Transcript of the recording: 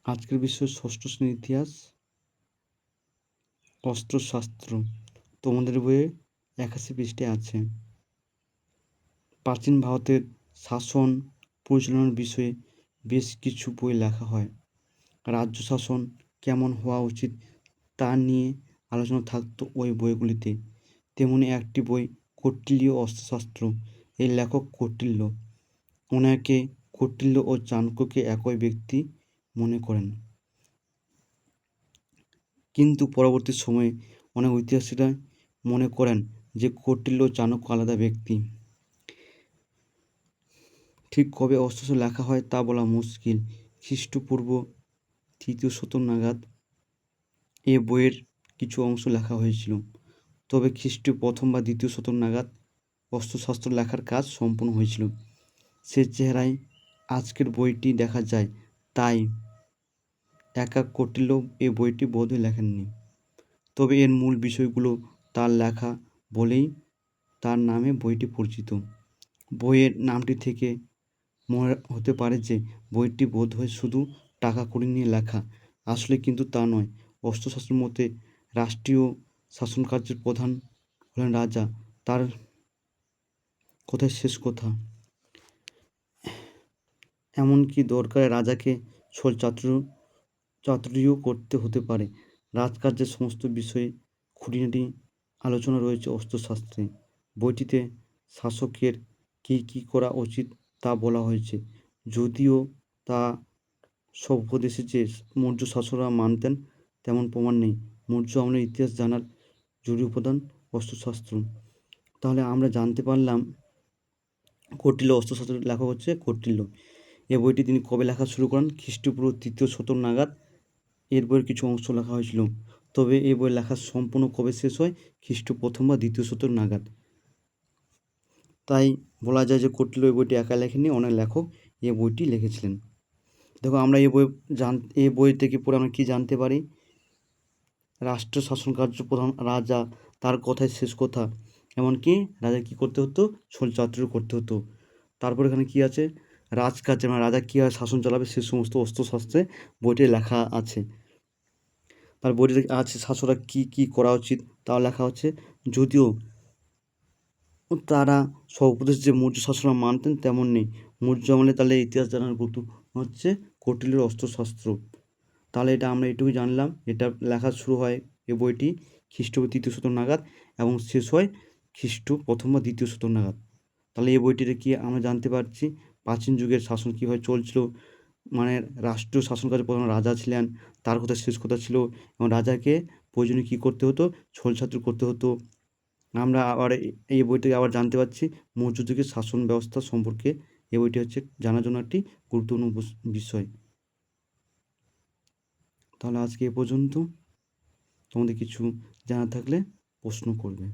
আজকের বিষয় ষষ্ঠ শ্রেণীর ইতিহাস, অস্ত্রশস্ত্র। তোমাদের বইয়ে 81 পৃষ্ঠায় আছে। প্রাচীন ভারতের শাসন পরিচালনার বিষয়ে বেশ কিছু বই লেখা হয়। রাজ্য শাসন কেমন হওয়া উচিত তা নিয়ে আলোচনা থাকতো ওই বইগুলিতে। তেমনি একটি বই কৌটিল্য অস্ত্রশস্ত্র। এই লেখক কৌটিল্য। ওনাকে কৌটিল্য ও চাণক্যকে একই ব্যক্তি মনে করেন, কিন্তু পরবর্তী সময়ে অনেক ঐতিহাসিকরা মনে করেন যে কৌটিল্য ও চাণক্য আলাদা ব্যক্তি। ঠিক কবে অস্ত্রশস্ত্র লেখা হয় তা বলা মুশকিল। খ্রিস্টপূর্ব 3য় শতক নাগাদ এ বইয়ের কিছু অংশ লেখা হয়েছিল, তবে খ্রিস্টীয় 1ম বা 2য় শতক নাগাদ অস্ত্রশস্ত্র লেখার কাজ সম্পূর্ণ হয়েছিল। সে চেহারায় আজকের বইটি দেখা যায়, তাই একা কৌটিল্য এ বইটি বোধহয় লেখেননি, তবে এর মূল বিষয়গুলো তার লেখা বলেই তার নামে বইটি পরিচিত। বইয়ের নামটি থেকে মনে হতে পারে যে বইটি বোধহয় শুধু টাকা কড়ি নিয়ে লেখা, আসলে কিন্তু তা নয়। অস্ত্রশস্ত্রের মতে রাষ্ট্রীয় শাসনকার্যের প্রধান হলেন রাজা, তার কথাই শেষ কথা। এমনকি দরকারে রাজাকে চাতুরিও করতে হতে পারে। রাজকার্যের সমস্ত বিষয়ে খুঁটিনাটি আলোচনা রয়েছে অস্ত্রশাস্ত্রে। বইটিতে শাসকের কী করা উচিত তা বলা হয়েছে, যদিও তা সব উপদেশে যে মৌর্য শাসকরা মানতেন তেমন প্রমাণ নেই। মৌর্য আমলের ইতিহাস জানার জরুরি উপাদান অস্ত্রশস্ত্র। তাহলে আমরা জানতে পারলাম কৌটিল্য অস্ত্রশস্ত্রের লেখক হচ্ছে কৌটিল্য। এ বইটি তিনি কবে লেখা শুরু করেন? খ্রিস্টপূর্ব 3য় শতক নাগাদ এর বইয়ের কিছু অংশ লেখা হয়েছিল, তবে এই বই লেখা সম্পূর্ণ কবে শেষ হয়? খ্রিস্ট 1ম বা 2য় শতক নাগাদ। তাই বলা যায় যে কৌটিল্য এই বইটি একা লেখেননি, অনেক লেখক এই বইটি লিখেছিলেন। দেখো আমরা এই বই থেকে পড়ে আমরা কী জানতে পারি? রাষ্ট্র শাসন কার্য প্রধান রাজা, তার কথাই শেষ কথা। এমনকি রাজা কী করতে হতো? চাতুরি করতে হতো। তারপর এখানে কী আছে? রাজকার্যে মানে রাজা কীভাবে শাসন চালাবে সে সমস্ত অস্ত্রশস্ত্রে বইটি লেখা আছে। তার বইটিতে আছে শাসকরা কী করা উচিত তাও লেখা হচ্ছে, যদিও তারা সব উপদেশ যে মৌর্য শাসকরা মানতেন তেমন নেই। মৌর্য আমলে তাহলে ইতিহাস জানার গুরুত্ব হচ্ছে কৌটিল্যের অস্ত্রশস্ত্র। তাহলে এটা আমরা এটুকু জানলাম। এটা লেখা শুরু হয় এই বইটি খ্রিস্টপূর্ব 3য় শতক নাগাদ এবং শেষ হয় খ্রিস্ট 1ম বা 2য় শতক নাগাদ। তাহলে এই বইটিতে কি আমরা জানতে পারছি প্রাচীন যুগের শাসন কীভাবে চলছিল, মানে রাষ্ট্রীয় শাসন কার্যে প্রধান রাজা ছিলেন, তার কথা শেষ কথা ছিল, এবং রাজাকে প্রয়োজনে কী করতে হতো? ছাতুরি করতে হতো। আমরা আবার এই বই থেকে আবার জানতে পারছি মৌর্য যুগের শাসন ব্যবস্থা সম্পর্কে। এই বইটি হচ্ছে জানার জন্য একটি গুরুত্বপূর্ণ বিষয়। তাহলে আজকে এ পর্যন্ত। তোমাদের কিছু জানা থাকলে প্রশ্ন করবে।